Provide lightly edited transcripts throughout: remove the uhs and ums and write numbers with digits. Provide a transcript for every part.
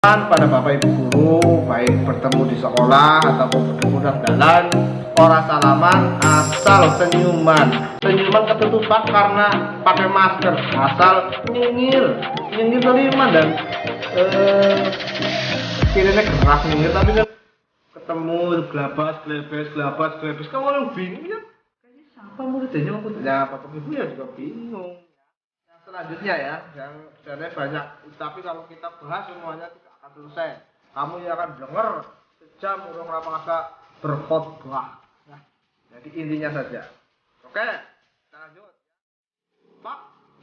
pada Bapak Ibu guru, baik bertemu di sekolah ataupun bertemu dalam jalan, orang salaman asal senyuman ketutupan karena pakai masker, asal nyengir terima dan kirinya gerak nyengir, tapi kan ketemu gelabas kamu orang bingung ya, kayaknya siapa muridnya aku ya, Bapak Ibu ya juga bingung. Yang selanjutnya ya, yang sebenarnya banyak, tapi kalau kita bahas semuanya tidak akan selesai. Kamu yang akan denger sejam urung rasa berkhotbah. Nah, jadi intinya saja. Oke, kita lanjut. Pak,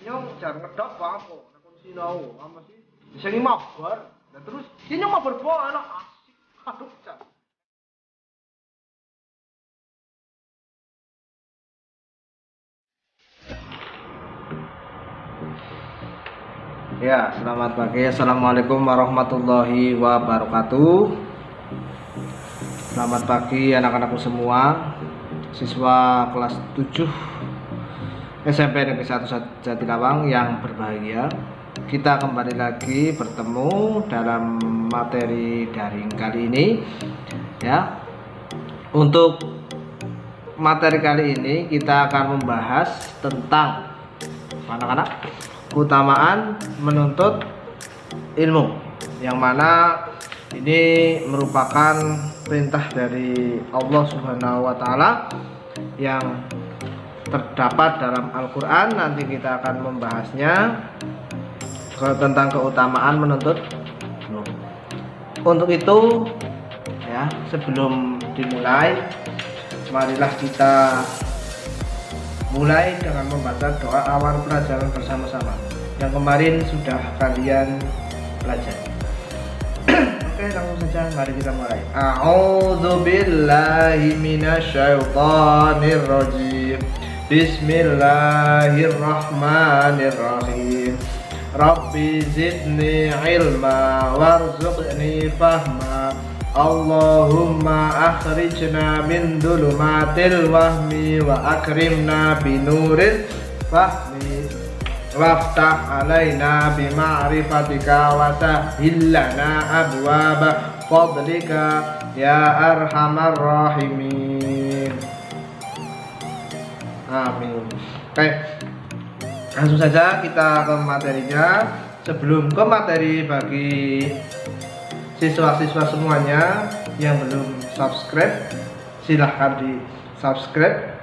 nyong jangan ngedok bang kok. Nakon sinau, apa sih? Disini mabar. Dan terus, ini nyong mabar bawa anak asik. Aduh, jangan. Ya, selamat pagi. Assalamualaikum warahmatullahi wabarakatuh. Selamat pagi anak-anakku semua, siswa kelas 7 SMP Negeri 1 Jatilawang yang berbahagia. Kita kembali lagi bertemu dalam materi daring kali ini. Ya, untuk materi kali ini kita akan membahas tentang anak-anak keutamaan menuntut ilmu, yang mana ini merupakan perintah dari Allah Subhanahu wa Ta'ala yang terdapat dalam Al-Quran. Nanti kita akan membahasnya tentang keutamaan menuntut ilmu. Untuk itu ya, sebelum dimulai, marilah kita mulai dengan membaca doa awal pelajaran bersama-sama yang kemarin sudah kalian pelajari. Oke, langsung saja mari kita mulai. A'udzubillahi minasyaitonirrajim. Bismillahirrahmanirrahim. Rabbi zidni ilma warzuqni fahma. Allahumma akhrijna min dhulumatil wahmi wa akrimna binuril fahmi waftah alaina bima'rifatika wa sahhil lana abwaba fadlika ya arhamar rahimin. Amin. Oke, langsung saja kita ke materinya. Sebelum ke materi, bagi siswa-siswa semuanya yang belum subscribe, silahkan di subscribe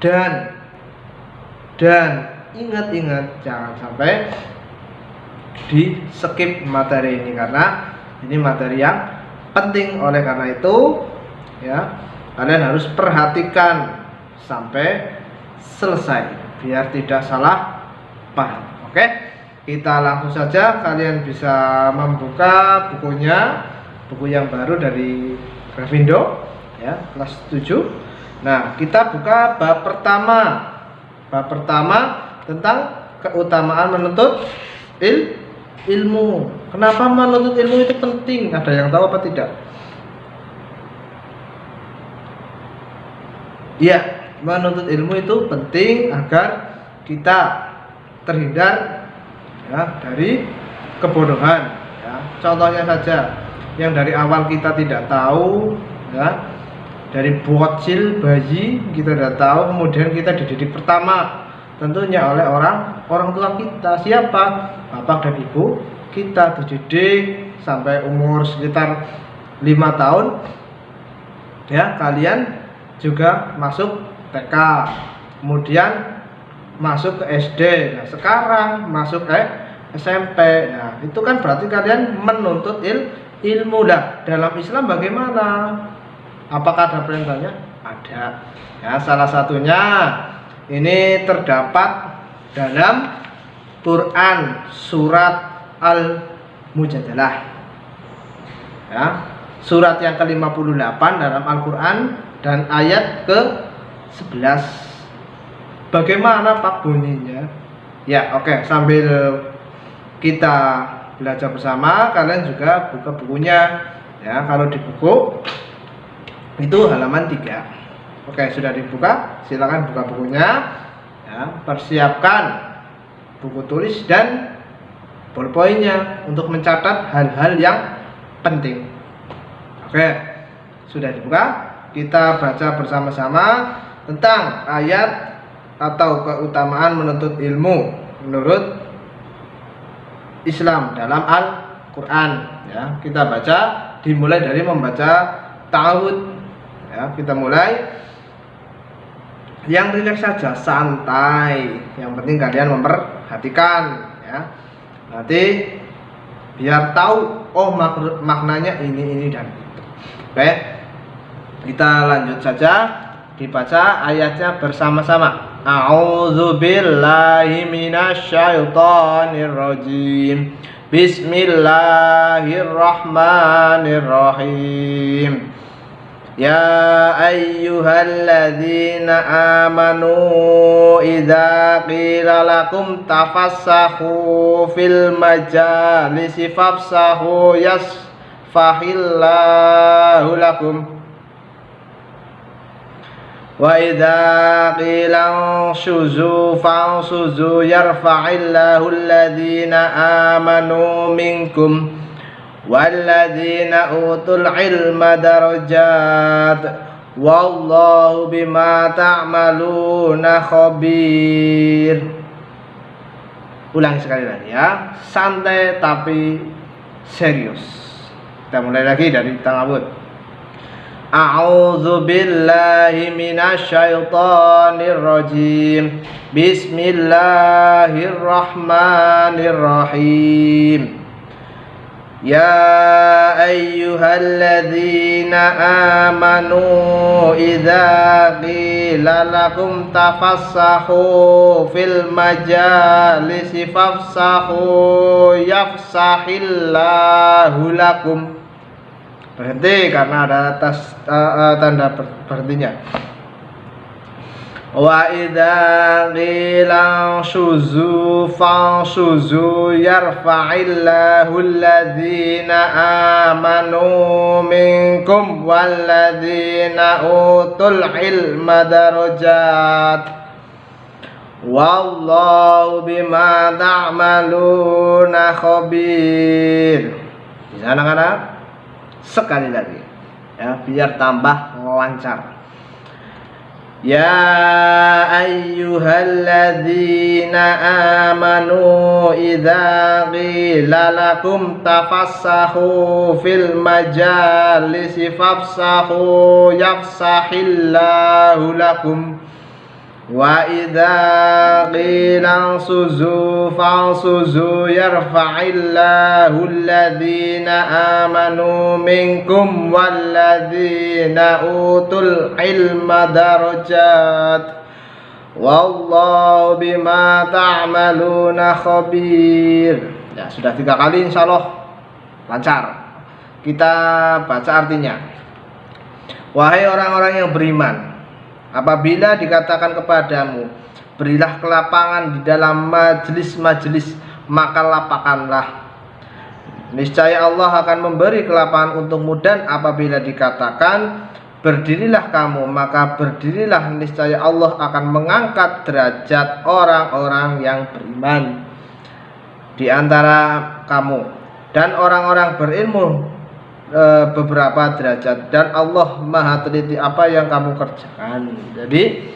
dan ingat-ingat jangan sampai di skip materi ini, karena ini materi yang penting. Oleh karena itu ya, kalian harus perhatikan sampai selesai biar tidak salah paham. Oke, kita langsung saja. Kalian bisa membuka bukunya, buku yang baru dari Grafindo ya, kelas 7. Nah, kita buka bab pertama. Bab pertama tentang keutamaan menuntut ilmu. Kenapa menuntut ilmu itu penting? Ada yang tahu apa tidak? Ya, menuntut ilmu itu penting agar kita terhindar ya dari kebodohan ya. Contohnya saja, yang dari awal kita tidak tahu ya, dari bocil bayi kita tidak tahu, kemudian kita dididik pertama tentunya oleh orang tua kita. Siapa? Bapak dan ibu kita dididik sampai umur sekitar 5 tahun ya. Kalian juga masuk TK, kemudian masuk ke SD, nah sekarang masuk ke SMP. Nah, itu kan berarti kalian menuntut ilmu. Lah, dalam Islam bagaimana? Apakah ada perintahnya? Ada. Ya, salah satunya ini terdapat dalam Quran surat Al-Mujadalah. Ya, surat yang ke-58 dalam Al-Quran dan ayat ke-11. Bagaimana Pak bunyinya? Ya, oke, sambil kita belajar bersama, kalian juga buka bukunya ya. Kalau di buku itu halaman 3. Oke, sudah dibuka, silakan buka bukunya ya. Persiapkan buku tulis dan ballpointnya untuk mencatat hal-hal yang penting. Oke, sudah dibuka. Kita baca bersama-sama tentang ayat atau keutamaan menuntut ilmu menurut Islam dalam Al-Quran. Ya, kita baca, dimulai dari membaca ta'awud. Ya, kita mulai. Yang rileks saja, santai. Yang penting kalian memperhatikan. Ya, nanti biar tahu, oh maknanya ini dan itu. Oke, kita lanjut saja, dibaca ayatnya bersama-sama. A'udzubillahi minasyaitonirrajim. Bismillahirrahmanirrahim. Ya ayyuhalladzina amanu idza qila lakum tafassahu fil majalisi fafsahu yasfahillahu lakum wa idza qila shuzu fansuzu yarfa'illahu alladzina amanu minkum walladzina utul ilma darajat wallahu bima ta'maluna khabir. Ulang sekali lagi ya, santai tapi serius. Kita mulai lagi dari ta'awud. A'udzu billahi minasyaitonir rajim. Bismillahirrahmanirrahim. Ya ayyuhalladzina amanu idza qila lakum tafassahu fil majalisi fafsahu yafsahillahu lakum. Berhenti karena ada tanda berhentinya. Wa idza qila shuzu fansuzu yarfa'illahu alladzina amanu minkum walladzina utul ilma darajat wallahu bima ta'maluna khabir. Di sana anak-anak, sekali lagi ya, biar tambah lancar. Ya ayyuhalladzina amanu idza qila lakum tafassahu fil majalisi fafsahu yafsahillahu lakum wa idza qila suzu fansuzu yarfa'illahu alladzina amanu minkum walladzina utul ilma darajat wallahu bima ta'maluna khabir. Ya, sudah 3 kali insyaallah lancar. Kita baca artinya. Wahai orang-orang yang beriman, apabila dikatakan kepadamu, berilah kelapangan di dalam majelis-majelis, maka lapakanlah. Niscaya Allah akan memberi kelapangan untukmu. Dan apabila dikatakan berdirilah kamu, maka berdirilah. Niscaya Allah akan mengangkat derajat orang-orang yang beriman di antara kamu, dan orang-orang berilmu beberapa derajat, dan Allah maha teliti apa yang kamu kerjakan. Jadi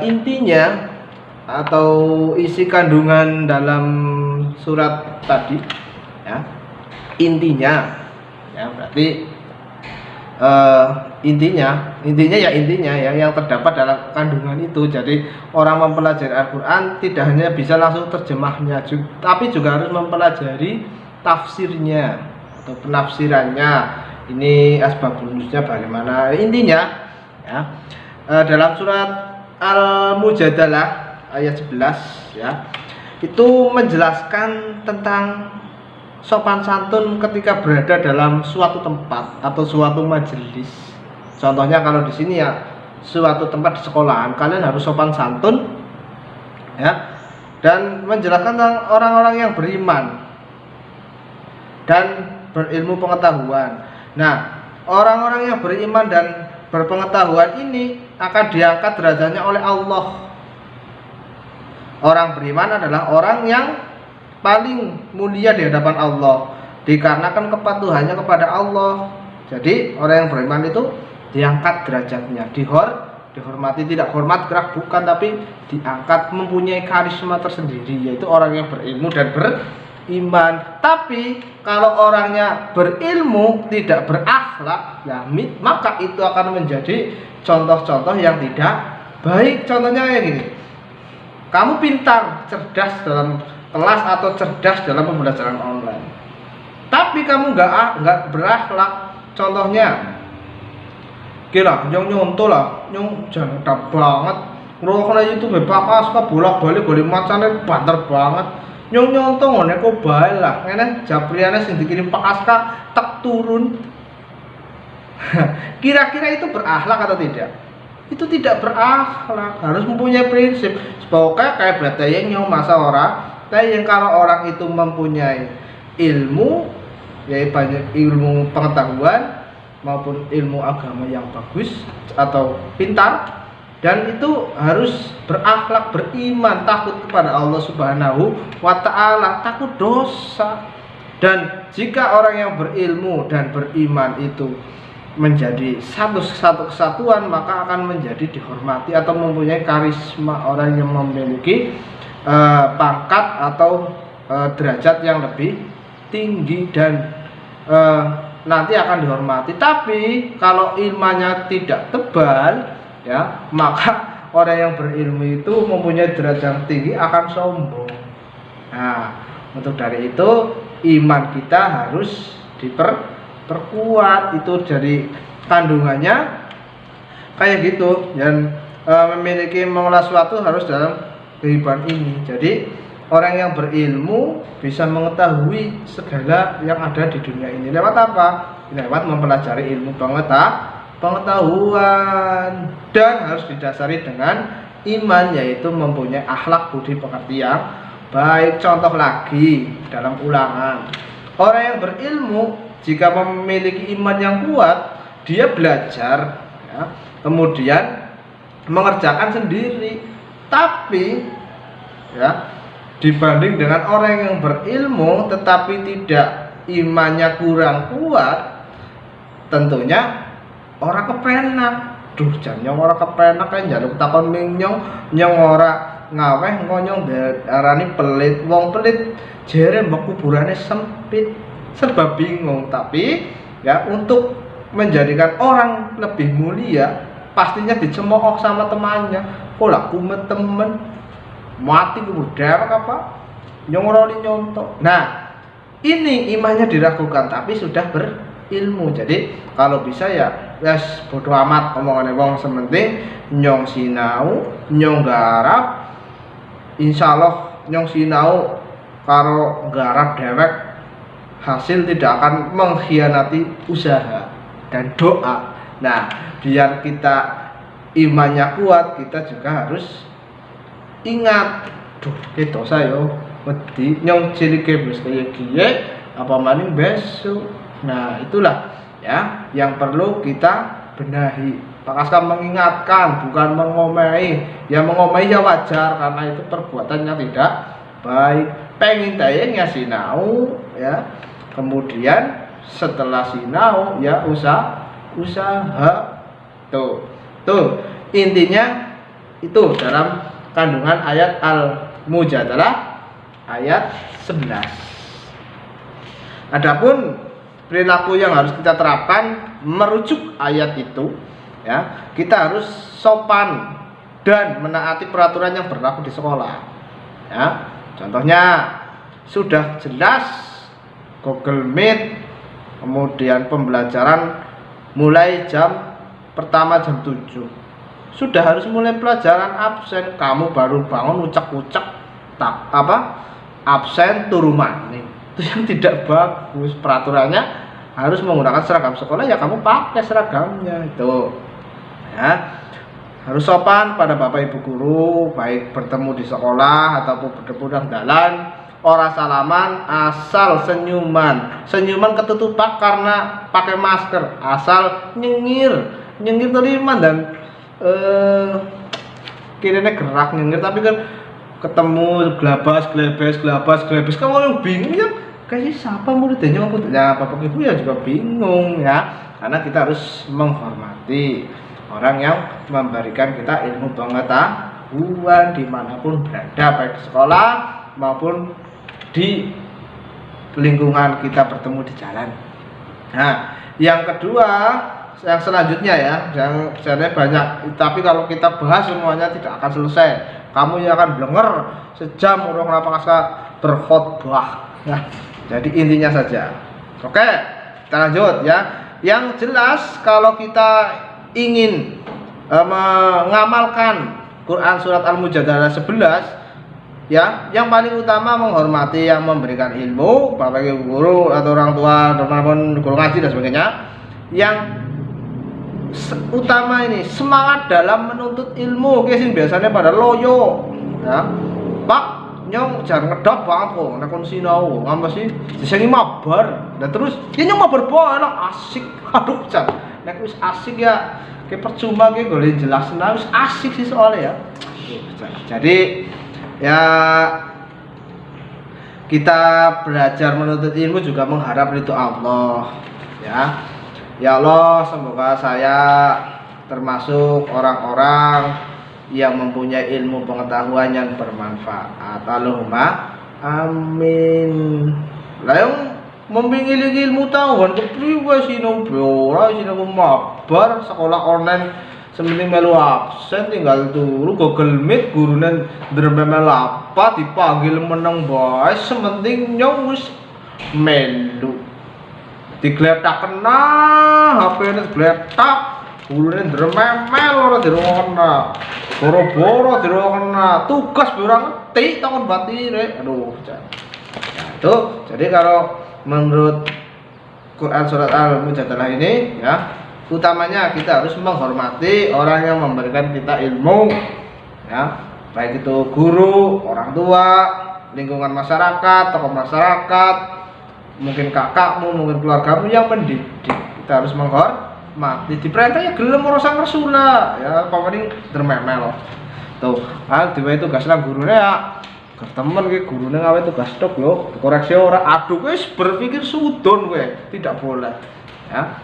intinya atau isi kandungan dalam surat tadi ya, intinya ya, berarti intinya ya yang terdapat dalam kandungan itu. Jadi orang mempelajari Al-Quran tidak hanya bisa langsung terjemahnya, tapi juga harus mempelajari tafsirnya atau penafsirannya. Ini asbabun nuzulnya bagaimana intinya ya. Dalam surat Al-Mujadalah ayat 11 ya, itu menjelaskan tentang sopan santun ketika berada dalam suatu tempat atau suatu majelis. Contohnya kalau di sini ya, suatu tempat di sekolahan, kalian harus sopan santun ya, dan menjelaskan tentang orang-orang yang beriman dan berilmu pengetahuan. Nah, orang-orang yang beriman dan berpengetahuan ini akan diangkat derajatnya oleh Allah. Orang beriman adalah orang yang paling mulia di hadapan Allah, dikarenakan kepatuhannya kepada Allah. Jadi orang yang beriman itu diangkat derajatnya, dihormati, tidak hormat gerak bukan, tapi diangkat, mempunyai karisma tersendiri, yaitu orang yang berilmu dan beriman. Tapi kalau orangnya berilmu tidak berakhlak, ya, maka itu akan menjadi contoh-contoh yang tidak baik. Contohnya kayak gini, kamu pintar, cerdas dalam kelas atau cerdas dalam pembelajaran online, tapi kamu nggak berakhlak. Contohnya kira nyong nyontoh lah, nyong jangan banget ngrokok YouTube Pakas ka bolak-balik golek macane banter banget. Nyong nyontoh ngene kok bae lah, ngene japriane sing dikirim Pakas tak turun. Kira-kira itu berakhlak atau tidak? Itu tidak berakhlak, harus mempunyai prinsip. Pokoknya kayak berarti nyong masa orang, tapi yang kalau orang itu mempunyai ilmu, yaitu banyak ilmu pengetahuan maupun ilmu agama yang bagus atau pintar, dan itu harus berakhlak, beriman, takut kepada Allah Subhanahu wa Ta'ala, takut dosa. Dan jika orang yang berilmu dan beriman itu menjadi satu kesatuan, maka akan menjadi dihormati atau mempunyai karisma, orang yang memiliki pangkat atau derajat yang lebih tinggi dan nanti akan dihormati. Tapi kalau ilmunya tidak tebal, ya, maka orang yang berilmu itu mempunyai derajat yang tinggi akan sombong. Nah, untuk dari itu iman kita harus diperkuat. Itu dari kandungannya kayak gitu. Dan memiliki mengolah suatu harus dalam kehidupan ini. Jadi orang yang berilmu bisa mengetahui segala yang ada di dunia ini. Lewat apa? Lewat mempelajari ilmu pengetahuan, dan harus didasari dengan iman, yaitu mempunyai akhlak budi pekerti yang baik. Contoh lagi dalam ulangan, orang yang berilmu jika memiliki iman yang kuat, dia belajar, ya, kemudian mengerjakan sendiri. Tapi ya, dibanding dengan orang yang berilmu tetapi tidak imannya kurang kuat, tentunya orang kepenak. Duh, jan nyong ora kepenak kan njaluk takon nyong ora ngaweh ngonyong darani pelit. Wong pelit jere mbok kuburane sempit, serba bingung. Tapi ya, untuk menjadikan orang lebih mulia pastinya dicemooh sama temannya. Kok lah kumet temen mati kemudian apa nyongoroli nyontok. Nah, ini imannya diragukan tapi sudah berilmu. Jadi kalau bisa ya yes, bodo amat omongannya wong, sementing nyong sinau, nyong garap, insyaallah nyong sinau karo garap dewek, hasil tidak akan mengkhianati usaha dan doa. Nah, biar kita imannya kuat, kita juga harus ingat, duh kita saya wedi nyong cilike wis kaya kiye apa maning besok. Nah, itulah ya yang perlu kita benahi. Pak Aska mengingatkan, bukan mengomehi. Ya mengomehi ya wajar karena itu perbuatannya tidak baik. Pengen tayangnya sinau, ya, kemudian setelah sinau ya usaha. Tuh intinya itu dalam kandungan ayat Al-Mujadalah ayat 11. Adapun perilaku yang harus kita terapkan merujuk ayat itu, ya, kita harus sopan dan menaati peraturan yang berlaku di sekolah, ya. Contohnya sudah jelas Google Meet, kemudian pembelajaran mulai jam pertama jam 7. Sudah harus mulai pelajaran absen, kamu baru bangun ucek-ucek absen turu maning. Itu yang tidak bagus. Peraturannya harus menggunakan seragam sekolah, ya kamu pakai seragamnya itu, ya. Harus sopan pada bapak ibu guru, baik bertemu di sekolah ataupun bertemu di jalan. Ora salaman, asal senyuman ketutupan karena pakai masker, asal nyengir teliman dan kiranya gerak nyengir, tapi kan ketemu gelabas, kamu yang bingung ya, kayak siapa muridnya aku ya, bapak ibu ya juga bingung ya, karena kita harus menghormati orang yang memberikan kita ilmu pengetahuan dimanapun berada, baik di sekolah maupun di lingkungan kita bertemu di jalan. Nah, yang kedua, yang selanjutnya ya, yang sebenarnya banyak, tapi kalau kita bahas semuanya tidak akan selesai. Kamu yang akan blenger sejam orang lapangasa berkhotbah. Nah, jadi intinya saja. Oke, kita lanjut ya. Yang jelas kalau kita ingin mengamalkan Quran surat Al-Mujadalah 11 ya, yang paling utama menghormati yang memberikan ilmu, bapak ibu guru atau orang tua, teman-teman guru ngaji dan sebagainya. Yang utama ini semangat dalam menuntut ilmu. Oke sih, biasanya pada loyo ya, pak nyong jangan ngedap banget kok nekon sinau ngapa sih disengi mabar. Nah terus ya nyong mabar boy lah asik, aduh jan nek wis asik ya kayak percuma kayak golek jelas, nah wis asik sih soalnya ya. Jadi ya kita belajar menuntut ilmu juga mengharap ridho Allah ya. Ya Allah, semoga saya termasuk orang-orang yang mempunyai ilmu pengetahuan yang bermanfaat. Allahumma amin. Lah yang memiliki ilmu tahuan kepriwe sinau ora sinau mabar sekolah online sementing melu absen tinggal turu Google Meet gurune ndremel apa dipanggil meneng bae sementing nyong wis melu digletak kena HP-ne digletak gurune ndremel ora dirungokna boro-boro dirungokna tugas ora ngerti takon batire aduh itu. Jadi kalau menurut Quran surat Al-Mujadalah ini ya, utamanya kita harus menghormati orang yang memberikan kita ilmu ya, baik itu guru, orang tua, lingkungan masyarakat, tokoh masyarakat, mungkin kakakmu, mungkin keluargamu yang mendidik. Kita harus menghormati. Diperintah ya gelem ora usah ngersula ya, paling dermemel tuh. Dhewe tugas nang gurune ya temen ke gurune ngawe tugas tok lho, koreksi ora. Aduh wis berpikir sudon kowe, tidak boleh ya.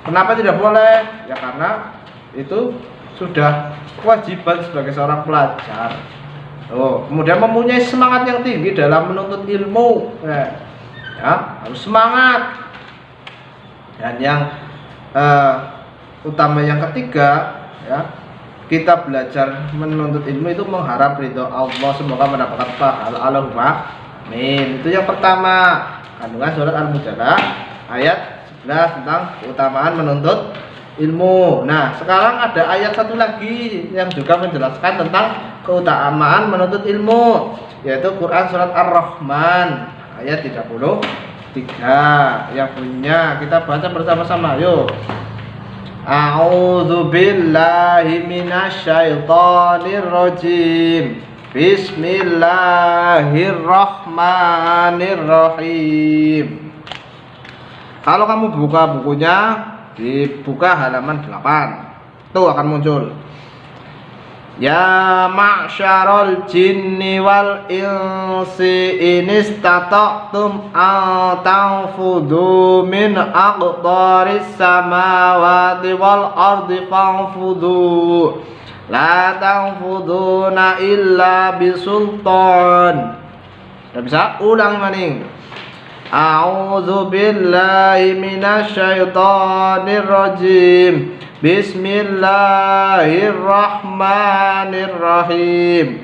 Kenapa tidak boleh? Ya karena itu sudah kewajiban sebagai seorang pelajar. Kemudian mempunyai semangat yang tinggi dalam menuntut ilmu. Ya, harus semangat. Dan yang utama yang ketiga, ya, kita belajar menuntut ilmu itu mengharap ridho Allah, semoga mendapatkan pahala. Allahumma amin. Itu yang pertama, kandungan surat Al-Mujadalah ayat tentang keutamaan menuntut ilmu. Nah, sekarang ada ayat satu lagi yang juga menjelaskan tentang keutamaan menuntut ilmu, yaitu Quran surat Ar-Rahman ayat 33 yang punya kita baca bersama-sama. Yuk. A'udzu billahi minasyaitonir rajim. Bismillahirrahmanirrahim. Kalau kamu buka bukunya, dibuka halaman 8. Tuh akan muncul. Ya ma'syarul jinni wal insi inistata'tum an tanfudu min aqtaris samawati wal ardi fanfudu la tanfuduna illa bisultan. Sudah bisa? Ulang maning. A'udzu billahi minasyaitonir rajim. Bismillahirrahmanirrahim.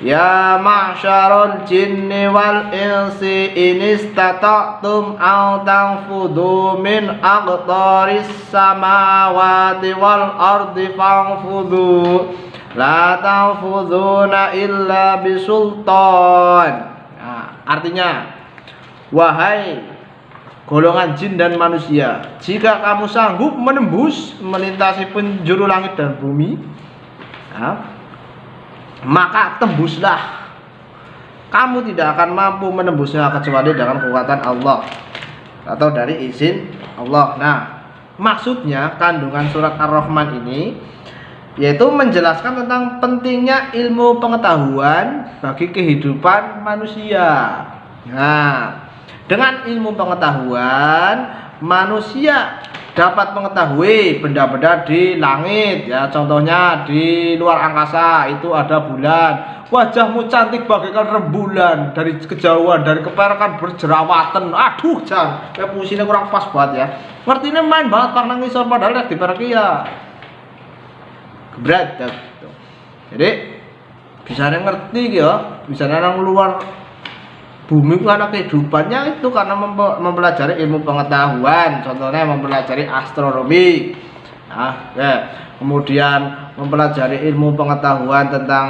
Ya ma'syarul jinni wal insi inistata'tum an tanfudu min aqtaris samawati wal ardi fanfudu la tanfuduna illa bisultan. Nah, artinya, wahai golongan jin dan manusia, jika kamu sanggup menembus melintasi penjuru langit dan bumi, ya, maka tembuslah. Kamu tidak akan mampu menembusnya kecuali dengan kekuatan Allah atau dari izin Allah. Nah, maksudnya kandungan surat Ar-Rahman ini yaitu menjelaskan tentang pentingnya ilmu pengetahuan bagi kehidupan manusia. Nah, dengan ilmu pengetahuan manusia dapat mengetahui benda-benda di langit, ya, contohnya di luar angkasa itu ada bulan. Wajahmu cantik bagaikan rembulan, dari kejauhan, dari keperakan berjerawatan. Aduh, Jan, kayak puisinya kurang pas banget ya. Ngertinya main banget karena ngisor padahal ya di perki ya berat gitu. Jadi bisa ngerti ya, bisa nang luar bumi karena kehidupannya itu karena mempelajari ilmu pengetahuan, contohnya mempelajari astronomi, nah, ya. Kemudian mempelajari ilmu pengetahuan tentang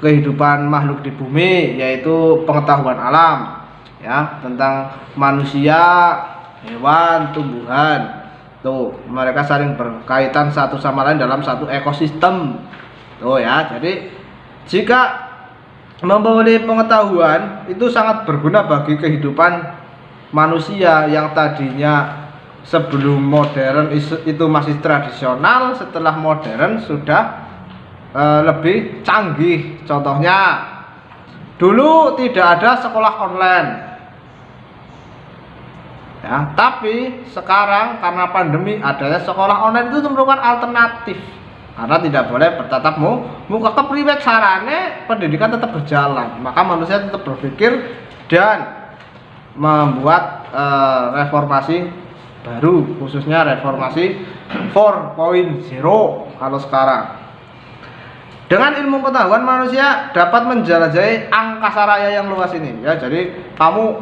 kehidupan makhluk di bumi, yaitu pengetahuan alam, ya, tentang manusia, hewan, tumbuhan. Tuh, mereka saling berkaitan satu sama lain dalam satu ekosistem. Tuh ya, jadi jika memperoleh pengetahuan itu sangat berguna bagi kehidupan manusia yang tadinya sebelum modern itu masih tradisional, setelah modern sudah lebih canggih. Contohnya dulu tidak ada sekolah online, ya, tapi sekarang karena pandemi adanya sekolah online itu merupakan alternatif. Karena tidak boleh bertatap muka, kepriwet sarane pendidikan tetap berjalan, maka manusia tetap berpikir dan membuat reformasi baru, khususnya reformasi 4.0 kalau sekarang. Dengan ilmu pengetahuan manusia dapat menjelajahi angkasa raya yang luas ini, ya. Jadi kamu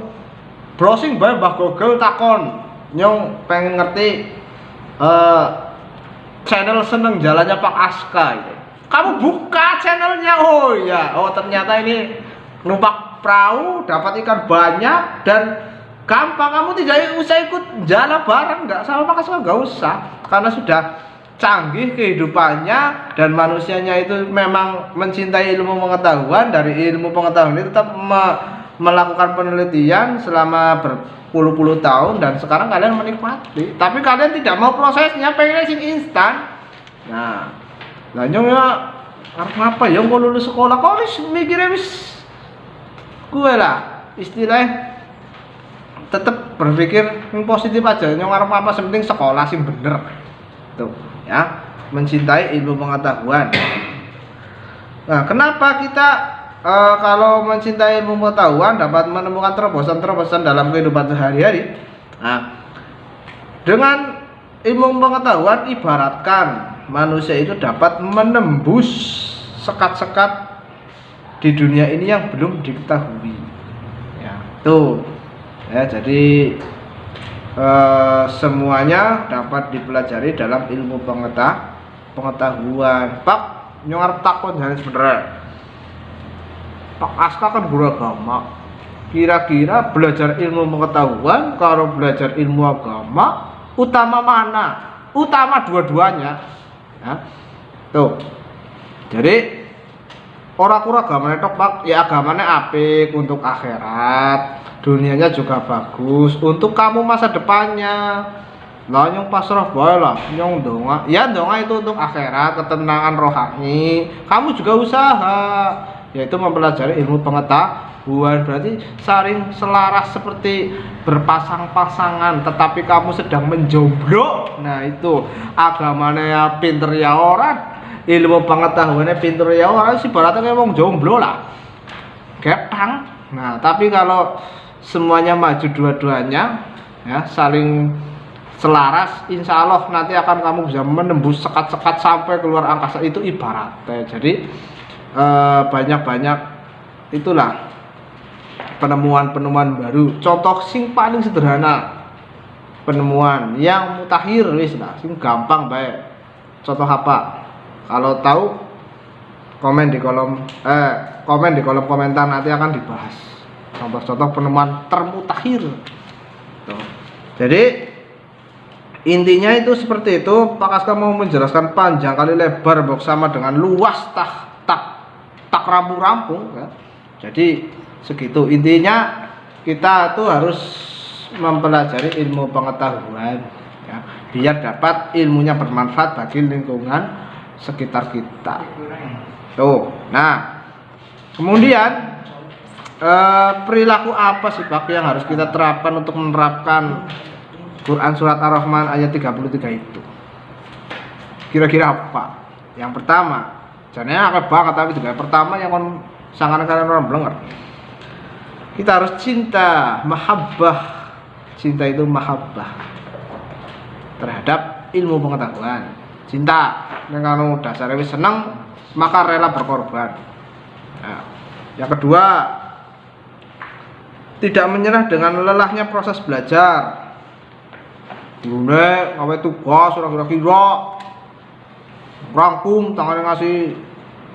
browsing bae Mbah Google takon nyong pengen ngerti channel seneng jalannya Pak Aska itu. Kamu buka channelnya, oh ya, oh ternyata ini numpak perahu dapat ikan banyak dan gampang, kamu tidak usah ikut jalan bareng, nggak sama Pak Aska, nggak usah, karena sudah canggih kehidupannya dan manusianya itu memang mencintai ilmu pengetahuan. Dari ilmu pengetahuan itu tetap melakukan penelitian selama berpuluh-puluh tahun dan sekarang kalian menikmati, tapi kalian tidak mau prosesnya, pengen sing instan. Nah, lanjut ya, apa ya mau lulus sekolah kok wis mikirnya wis gue lah, istilahnya tetap berpikir yang positif aja, yang ngarep apa penting sekolah sih bener tuh ya, mencintai ilmu pengetahuan. Nah, kenapa kita kalau mencintai ilmu pengetahuan dapat menemukan terobosan-terobosan dalam kehidupan sehari-hari. Nah, dengan ilmu pengetahuan ibaratkan manusia itu dapat menembus sekat-sekat di dunia ini yang belum diketahui. Ya, tuh. Ya, jadi semuanya dapat dipelajari dalam ilmu pengetahuan. Pak, nyong takon jane sebenarnya. Pak Aska kan guru agama. Kira-kira belajar ilmu pengetahuan kalau belajar ilmu agama utama mana? Utama dua-duanya. Ya. Tuh. Jadi orang agamanya tok Pak, ya agamanya apik untuk akhirat, dunianya juga bagus untuk kamu masa depannya. Lah nyong pasrah bae lah, nyong donga. Ya donga itu untuk akhirat, ketenangan rohani. Kamu juga usaha, yaitu mempelajari ilmu pengetahuan, berarti saling selaras seperti berpasang-pasangan tetapi kamu sedang menjomblo. Nah itu agamanya ya pinter ya orang, ilmu pengetahuannya pinter ya orang, sih ibaratnya kayak wong jomblo lah, getang. Nah tapi kalau semuanya maju dua-duanya, ya saling selaras, insya Allah nanti akan kamu bisa menembus sekat-sekat sampai keluar angkasa. Itu ibaratnya. Jadi banyak-banyak itulah penemuan-penemuan baru. Contoh sing paling sederhana, penemuan yang mutakhir wis lah, sing gampang baik. Contoh apa? Kalau tahu komen di kolom komentar, nanti akan dibahas contoh-contoh penemuan termutakhir. Tuh. Jadi intinya itu seperti itu. Pak Aska mau menjelaskan panjang kali lebar sama dengan luas tak rampung-rampung ya. Jadi segitu intinya, kita tuh harus mempelajari ilmu pengetahuan ya, biar dapat ilmunya bermanfaat bagi lingkungan sekitar kita. Tuh. Nah, kemudian perilaku apa sih Pak yang harus kita terapkan untuk menerapkan Quran surat Ar-Rahman ayat 33 itu? Kira-kira apa? Yang pertama, jangan akeh banget tapi juga pertama yang sangat orang blenger. Kita harus cinta, mahabbah. Cinta itu mahabbah terhadap ilmu pengetahuan. Cinta, nek anu dasare wis seneng, maka rela berkorban. Nah, yang kedua, tidak menyerah dengan lelahnya proses belajar. Gurune ngawe tugas ora kira-kira rangkum tangan ngasih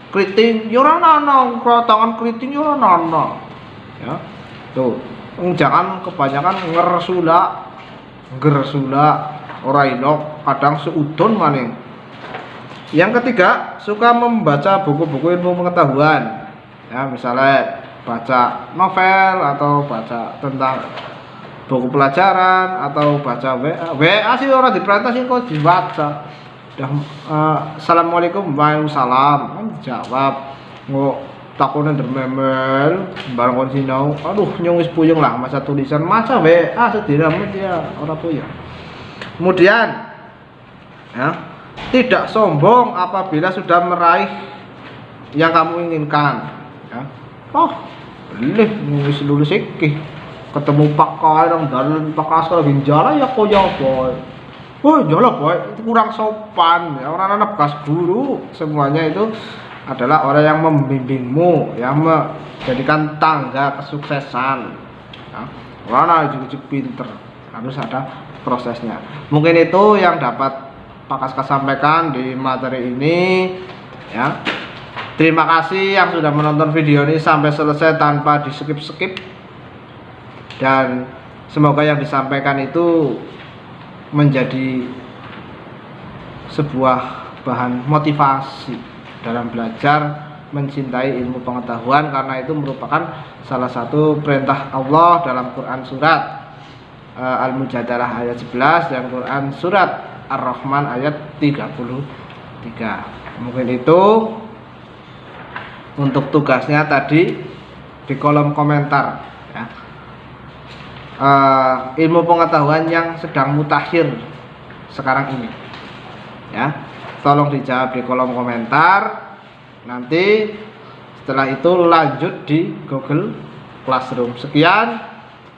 keriting ya ora ana, tangan keriting ya ora ana. Ya. Tuh, jangan kebanyakan ngersula ora ilok, kadang seudon maning. Yang ketiga, suka membaca buku-buku ilmu pengetahuan. Ya, misalnya baca novel atau baca tentang buku pelajaran atau baca WA sih orang diperintah sih kok dibaca. Assalamualaikum, waalaikumsalam, kan jawab nggak takutnya dermemel barang kon sinau, aduh nyungis puyeng lah masa tulisan masa WA sediramu dia orang puyeng. Kemudian ya, tidak sombong apabila sudah meraih yang kamu inginkan ya. Oh boleh lulus iki ketemu Pak Kairang dan Pak Askar Ginjala ya kok ya boy. Oh jala boy, itu kurang sopan ya, orang anak bekas guru semuanya itu adalah orang yang membimbingmu, yang menjadikan tangga kesuksesan ya. Orang ujuk-ujuk pinter, harus ada prosesnya. Mungkin itu yang dapat Pak Askar sampaikan di materi ini ya. Terima kasih yang sudah menonton video ini sampai selesai tanpa di skip-skip. Dan semoga yang disampaikan itu menjadi sebuah bahan motivasi dalam belajar mencintai ilmu pengetahuan, karena itu merupakan salah satu perintah Allah dalam Quran surat Al-Mujadalah ayat 11 dan Quran surat Ar-Rahman ayat 33. Mungkin itu untuk tugasnya tadi di kolom komentar ya. Ilmu pengetahuan yang sedang mutakhir sekarang ini ya, tolong dijawab di kolom komentar. Nanti setelah itu lanjut di Google Classroom. Sekian,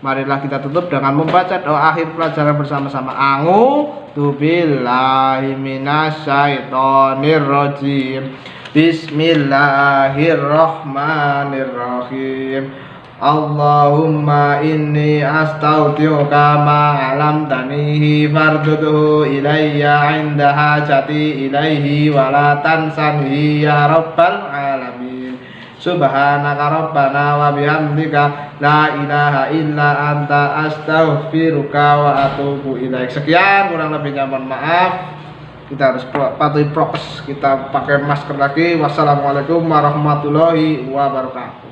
marilah kita tutup dengan membaca doa akhir pelajaran bersama-sama. A'udzu billahi minasyaitonir rajim. Bismillahirrahmanirrahim. Allahumma inni astaghfiruka ma 'allamtanihi fardudhu ilayya 'inda hajati ilaihi wa la tansanihi ya rabbal alamin. Subhanaka rabbana wa bihamdika la ilaha illa anta astaghfiruka wa atubu ilaik. Sekian, kurang lebihnya mohon maaf. Kita harus patuhi prokes, kita pakai masker lagi. Wassalamualaikum warahmatullahi wabarakatuh.